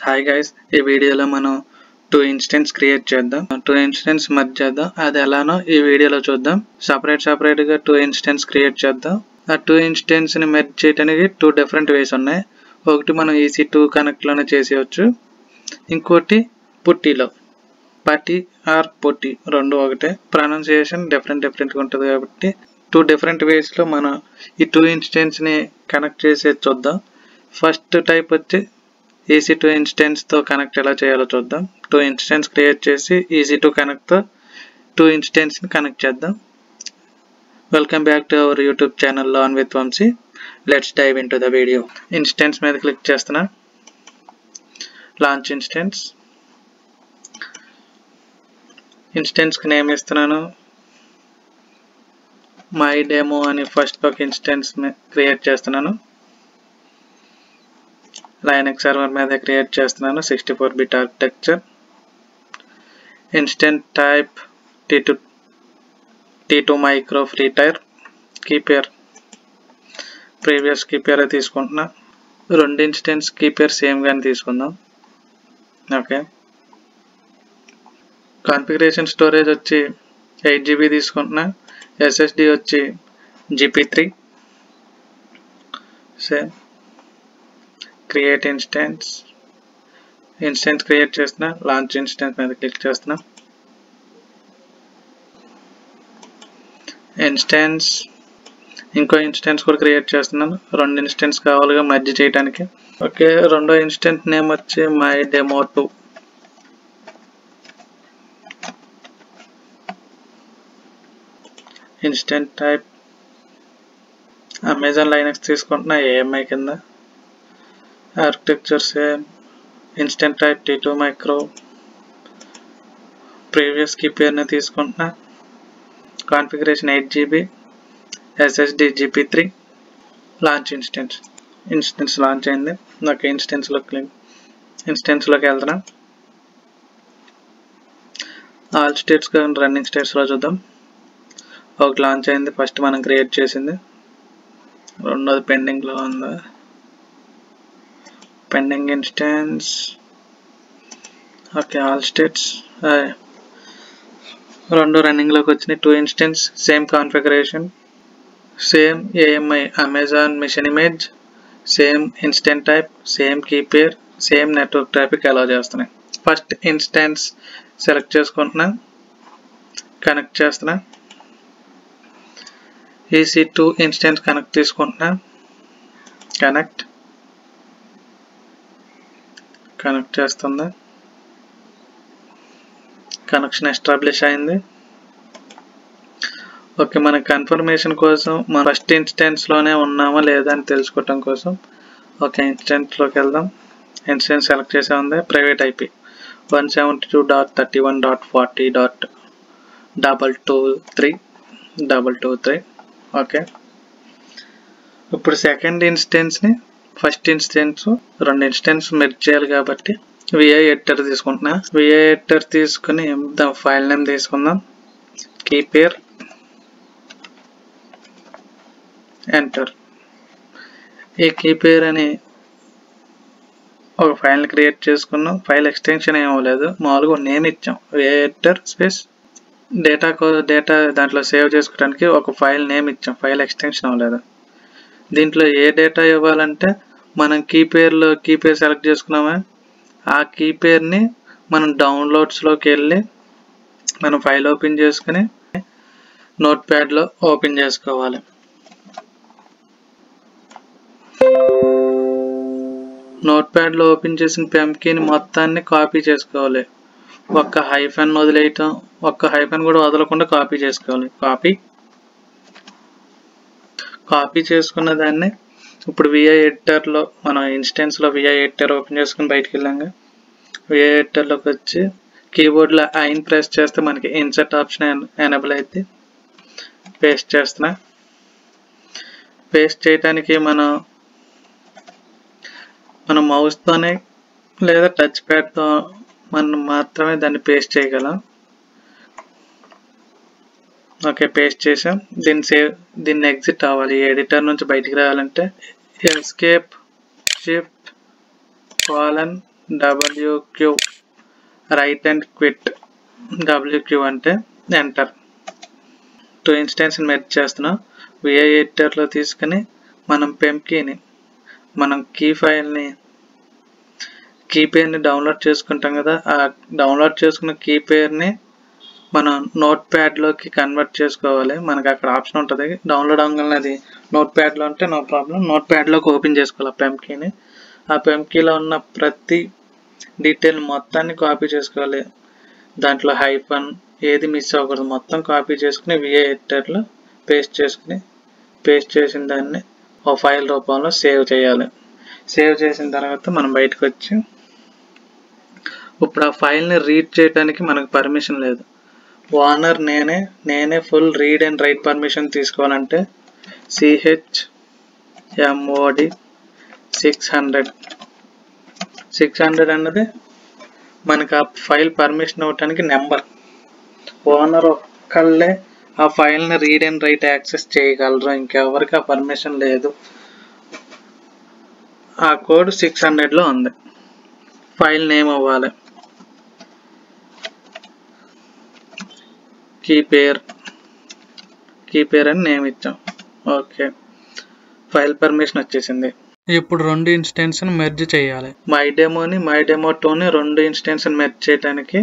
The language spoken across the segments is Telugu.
హాయ్ గైస్, ఈ వీడియోలో మనం 2 ఇన్స్టెన్స్ క్రియేట్ చేద్దాం. 2 ఇన్స్టెన్స్ మర్జ్ చేద్దాం. అది ఎలానో ఈ వీడియోలో చూద్దాం. సపరేట్ గా 2 ఇన్స్టెన్స్ క్రియేట్ చేద్దాం. ఆ 2 ఇన్స్టెన్స్ ని మెర్జ్ చేయడానికి 2 డిఫరెంట్ వేస్ ఉన్నాయి. ఒకటి మనం EC2 కనెక్ట్ లోనే చేసేయచ్చు, ఇంకోటి పుట్టిలో. పట్టి ఆర్ పుట్టి రెండు ఒకటే, ప్రొనౌన్సియేషన్ డిఫరెంట్ గా ఉంటుంది కాబట్టి 2 డిఫరెంట్ వేస్ లో మనం ఈ 2 ఇన్స్టెన్స్ ని కనెక్ట్ చేసేది చూద్దాం. ఫస్ట్ టైప్ వచ్చి EC2 ఇన్స్టెన్స్ తో కనెక్ట్ ఎలా చేయాలో చూద్దాం. 2 ఇన్స్టెన్స్ క్రియేట్ చేసి EC2 కనెక్ట్ తో 2 ఇన్స్టెన్స్ ని కనెక్ట్ చేద్దాం. Welcome back to our YouTube channel learn with Vamsi. Let's dive into the video. Instance మీద క్లిక్ చేస్తున్నా, లాంచ్ ఇన్స్టెన్స్. ఇన్స్టెన్స్ కి నేమ్ ఇస్తున్నాను మై డెమో అని. ఫస్ట్ ఒక ఇన్స్టెన్స్ క్రియేట్ చేస్తున్నాను. లైనక్స్ సర్వర్ మీద క్రియేట్ చేస్తున్నాను. 64-bit architecture. Instant type T2 micro free tier. Key pair previous key pair తీసుకుంటున్నా. 2 ఇన్స్టెన్స్ కీపేర్ సేమ్ గానే తీసుకుందాం. ఓకే. కాన్ఫిగరేషన్ స్టోరేజ్ వచ్చి 8GB తీసుకుంటున్నా. SSD వచ్చి GP3. Same. Create instance create చేస్తున్నా. లాంచ్ ఇన్స్టెన్స్ మీద క్లిక్ చేస్తున్నా. ఇన్స్టెన్స్ ఇంకో ఇన్స్టెన్స్ కూడా క్రియేట్ చేస్తున్నాను. 2 ఇన్స్టెన్స్ కావాలిగా మర్జ్ చేయడానికి. ఓకే, రెండో ఇన్స్టెన్స్ నేమ్ వచ్చి my demo 2. Instant type Amazon Linux తీసుకుంటున్నా, AMI కింద. Architecture same. Instant type T2 micro. Previous key pair ని తీసుకుంటున్నా. Configuration 8GB. SSD GP3. Launch instance launch అయింది. నాకు ఇన్స్టెన్స్ లోకి వెళ్తున్నా. ఆల్ స్టేట్స్ రన్నింగ్ స్టేట్స్ లో చూద్దాం. ఒకటి లాంచ్ అయింది, ఫస్ట్ మనం క్రియేట్ చేసింది. రెండోది పెండింగ్ లో ఉంది. Pending instance. Okay, all states 2 running లోకి వచ్చినాయి. 2 instance same configuration, same AMI Amazon machine image, same instant type, same key pair, same network traffic allow చేస్తున్నాయి. ఫస్ట్ ఇన్స్టెన్స్ సెలెక్ట్ చేసుకుంటున్నా, కనెక్ట్ చేస్తున్నా. EC2 ఇన్స్టెన్స్ కనెక్ట్ తీసుకుంటున్నా. కనెక్ట్ చేస్తుంది. కనెక్షన్ ఎస్టాబ్లిష్ అయింది. ఓకే, మన కన్ఫర్మేషన్ కోసం మన ఫస్ట్ ఇన్స్టెన్స్ లోనే ఉన్నామా లేదా అని తెలుసుకోవటం కోసం ఓకే ఇన్స్టెన్స్ లోకి వెళ్దాం. ఇన్స్టెన్స్ సెలెక్ట్ చేసే ఉంది. Private IP 172.31.40.223. ఓకే, ఇప్పుడు సెకండ్ ఇన్స్టెన్స్ ని ఫస్ట్ ఇన్స్టెన్స్ 2 ఇన్స్టెన్స్ మెర్జ్ చేయాలి కాబట్టి VI ఎడిటర్ తీసుకుంటున్నా. VI ఎడిటర్ తీసుకుని ఫైల్ నేమ్ తీసుకుందాం. Key pair, enter. ఈ కీపేర్ అని ఒక ఫైల్ క్రియేట్ చేసుకున్నాం. ఫైల్ ఎక్స్టెన్షన్ ఏమవలేదు, మామూలుగా నేమ్ ఇచ్చాం. VI ఎడిటర్ స్పేస్ డేటా దాంట్లో సేవ్ చేసుకోవడానికి ఒక ఫైల్ నేమ్ ఇచ్చాం. ఫైల్ ఎక్స్టెన్షన్ అవ్వలేదు. దీంట్లో ఏ డేటా ఇవ్వాలంటే మనం కీపేర్ సెలెక్ట్ చేసుకున్నామా, ఆ కీపేర్ ని మనం డౌన్లోడ్స్ లోకి వెళ్ళి మనం ఫైల్ ఓపెన్ చేసుకుని నోట్ ప్యాడ్ లో ఓపెన్ చేసుకోవాలి. నోట్ ప్యాడ్ లో ఓపెన్ చేసిన PEM-కీని మొత్తాన్ని కాపీ చేసుకోవాలి. ఒక్క హైఫన్ వదిలేయటం, ఒక్క హైఫన్ కూడా వదలకుండా కాపీ చేసుకోవాలి. కాపీ చేసుకున్న దాన్ని ఇప్పుడు VI ఎడిటర్ లో మనం ఇన్స్టెన్స్ లో VI ఎడిటర్ ఓపెన్ చేసుకుని బయటకు వెళ్ళాక VI ఎడిటర్ లోకి వచ్చి కీబోర్డ్ లో ఐన్ ప్రెస్ చేస్తే మనకి ఇన్సర్ట్ ఆప్షన్ ఎనేబుల్ అయితే పేస్ట్ చేస్తున్నా. పేస్ట్ చేయడానికి మనం మౌస్ తోనే లేదా టచ్ ప్యాడ్ తో మనం మాత్రమే దాన్ని పేస్ట్ చేయగలం. ఓకే, పేస్ట్ చేసాం. దీన్ని ఎగ్జిట్ అవ్వాలి. ఎడిటర్ నుంచి బయటికి రావాలంటే ESC Shift:\\. wq right and quit. wq అంటే ఎంటర్. టూ ఇన్స్టెన్స్ మెర్జ్ చేస్తున్నాం. విఐ ఎడిటర్లో తీసుకుని మనం పెంకీని మనం కీ పేర్ని డౌన్లోడ్ చేసుకుంటాం కదా, ఆ డౌన్లోడ్ చేసుకున్న కీ పేర్ని మనం నోట్ ప్యాడ్లోకి కన్వర్ట్ చేసుకోవాలి. మనకు అక్కడ ఆప్షన్ ఉంటుంది డౌన్లోడ్ అవ్వగానే, అది నోట్ ప్యాడ్లో ఉంటే నో ప్రాబ్లం, నోట్ ప్యాడ్లోకి ఓపెన్ చేసుకోవాలి పెంకీని. ఆ పెంకీలో ఉన్న ప్రతి డీటెయిల్ మొత్తాన్ని కాపీ చేసుకోవాలి. దాంట్లో హైఫన్ ఏది మిస్ అవ్వకూడదు, మొత్తం కాపీ చేసుకుని విఐ ఎడిటర్లో పేస్ట్ చేసిన దాన్ని ఒక ఫైల్ రూపంలో సేవ్ చేయాలి. సేవ్ చేసిన తర్వాత మనం బయటకు వచ్చి, ఇప్పుడు ఆ ఫైల్ని రీడ్ చేయడానికి మనకు పర్మిషన్ లేదు. ఓనర్ నేనే full read and right permission తీసుకోవాలంటే chmod 600 అన్నది మనకు ఆ ఫైల్ పర్మిషన్ ఇవ్వడానికి నెంబర్. ఓనర్ ఒక్కళ్ళే ఆ ఫైల్ని రీడ్ అండ్ రైట్ యాక్సెస్ చేయగలరు, ఇంకెవరికి ఆ పర్మిషన్ లేదు. ఆ కోడ్ 600లో ఉంది. ఫైల్ నేమ్ అవ్వాలి, కీ పేర్ అని నేమ్ ఇచ్చాం. ఓకే, ఫైల్ పర్మిషన్ వచ్చేసింది. ఇప్పుడు రెండు ఇన్స్టెన్స్ని మెర్జ్ చేయాలి. మై డెమో 2ని రెండు ఇన్స్టెన్స్ని మెర్జ్ చేయడానికి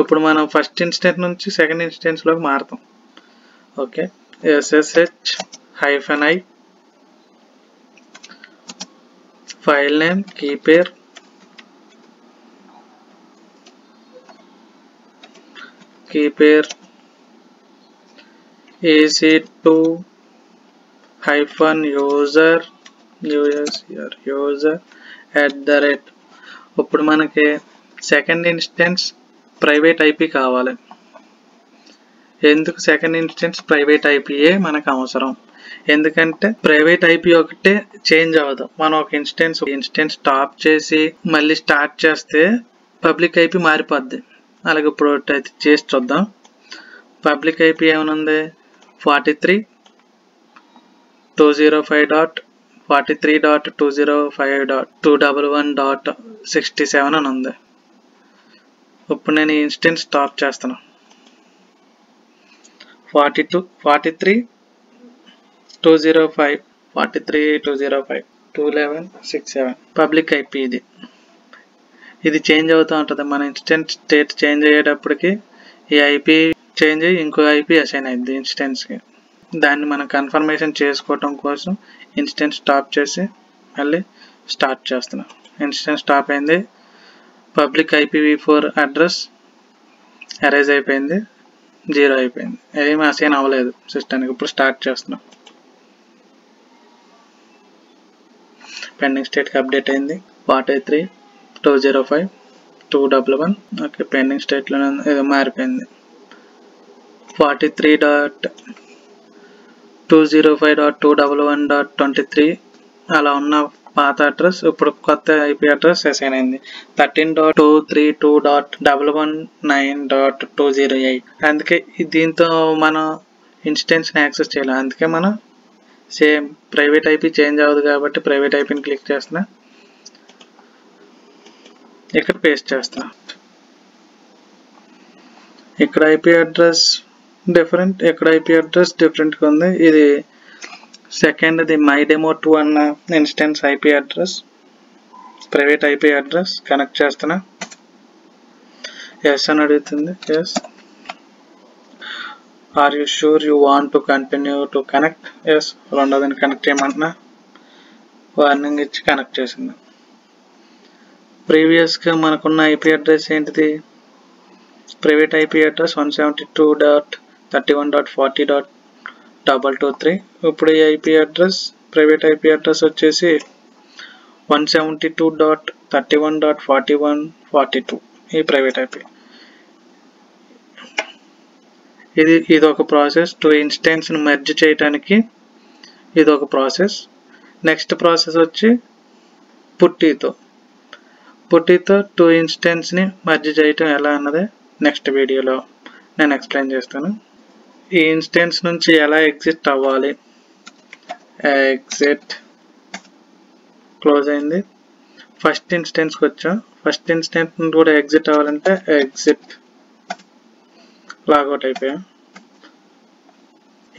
ఇప్పుడు మనం ఫస్ట్ ఇన్స్టెన్స్ నుంచి సెకండ్ ఇన్స్టెన్స్లోకి మారుతాం. Okay, ssh-i file name key pair ac2-user @. ఇప్పుడు మనకి సెకండ్ ఇన్స్టెన్స్ ప్రైవేట్ ఐపీ కావాలి. ఎందుకు సెకండ్ ఇన్స్టెన్స్ ప్రైవేట్ ఐపీయే మనకు అవసరం, ఎందుకంటే ప్రైవేట్ ఐపీ ఒకటే చేంజ్ అవ్వదు. మనం ఒక ఇన్స్టెన్స్ స్టాప్ చేసి మళ్ళీ స్టార్ట్ చేస్తే పబ్లిక్ ఐపీ మారిపోద్ది. అలాగే ఇప్పుడు అయితే చేసి చూద్దాం. పబ్లిక్ ఐపీ ఏమనుంది, 43.205.205.211.67 అని ఉంది. ఇప్పుడు నేను ఈ ఇన్స్టెన్స్ స్టాప్ చేస్తాను. 43.205.211.67 పబ్లిక్ ఐపీ. ఇది చేంజ్ అవుతూ ఉంటుంది. మన ఇన్స్టెన్స్ స్టేట్ చేంజ్ అయ్యేటప్పటికి ఈ ఐపీ చేంజ్ అయ్యి ఇంకో ఐపీ అసైన్ అయింది ఇన్స్టెన్స్కి. దాన్ని మనం కన్ఫర్మేషన్ చేసుకోవటం కోసం ఇన్స్టెన్స్ స్టాప్ చేసి మళ్ళీ స్టార్ట్ చేస్తున్నాం. ఇన్స్టెన్స్ స్టాప్ అయింది, పబ్లిక్ IPv4 అడ్రస్ ఎరేజ్ అయిపోయింది, 0 అయిపోయింది, ఏమీ అసైన్ అవ్వలేదు సిస్టమ్కి. ఇప్పుడు స్టార్ట్ చేస్తున్నాం. పెండింగ్ స్టేట్కి అప్డేట్ అయింది 43.205.211. ఓకే, పెండింగ్ స్టేట్లో ఏదో మారిపోయింది 43.205.211.23. అలా ఉన్న పాత అడ్రస్ ఇప్పుడు కొత్త ఐపీ అడ్రస్ అసైన్ అయింది 13.232.119.208. అందుకే దీంతో మనం ఇన్స్టెన్స్ని యాక్సెస్ చేయాలి. అందుకే మనం సేమ్ ప్రైవేట్ ఐపీ చేంజ్ అవ్వదు కాబట్టి ప్రైవేట్ ఐపీని క్లిక్ చేస్తున్నా, ఇక్కడ పేస్ట్ చేస్తున్నా. ఇక్కడ ఐపీ అడ్రస్ డిఫరెంట్, ఇక్కడ ఐపీ అడ్రస్ డిఫరెంట్గా ఉంది. ఇది సెకండ్ది మై డెమో 2 అన్న instance IP address, private IP address connect చేస్తున్నా. ఎస్ అని అడుగుతుంది. Yes. Are you sure you want to continue to connect? Yes. రెండోదాన్ని కనెక్ట్ చేయమంటున్నా, వార్నింగ్ ఇచ్చి కనెక్ట్ చేసింది. ప్రీవియస్గా మనకున్న ఐపీ అడ్రస్ ఏంటిది, ప్రైవేట్ ఐపీ అడ్రస్ 172.31.40.223. ఇప్పుడు ఈ IP address private IP address వచ్చేసి 172.31.41.42 ఈ ప్రైవేట్ ఐపీ. ఇది ఒక ప్రాసెస్. టూ ఇన్స్టెన్స్ని మెర్జ్ చేయడానికి ఇది ఒక ప్రాసెస్. నెక్స్ట్ ప్రాసెస్ వచ్చి పుట్టితో టూ ఇన్స్టెన్స్ని మెర్జ్ చేయటం ఎలా అన్నది నెక్స్ట్ వీడియోలో నేను ఎక్స్ప్లెయిన్ చేస్తాను. ఈ ఇన్స్టెన్స్ నుంచి ఎలా ఎగ్జిట్ అవ్వాలి, ఎగ్జిట్ క్లోజ్ అయింది. ఫస్ట్ ఇన్స్టెన్స్కి వచ్చాం. ఫస్ట్ ఇన్స్టెన్స్ కూడా ఎగ్జిట్ అవ్వాలంటే ఎగ్జిట్, లాగౌట్ అయిపోయాం.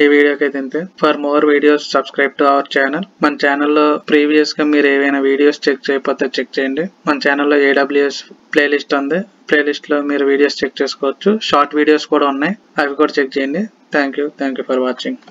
ఈ వీడియోకి అయితే ఇంతే. For more videos subscribe to our channel. మన ఛానల్లో ప్రీవియస్ గా మీరు ఏవైనా వీడియోస్ చెక్ చేయకపోతే చెక్ చేయండి. మన ఛానల్లో AWS ప్లేలిస్ట్ ఉంది. ప్లేలిస్ట్ లో మీరు వీడియోస్ చెక్ చేసుకోవచ్చు. షార్ట్ వీడియోస్ కూడా ఉన్నాయి, అవి కూడా చెక్ చేయండి. Thank you for watching.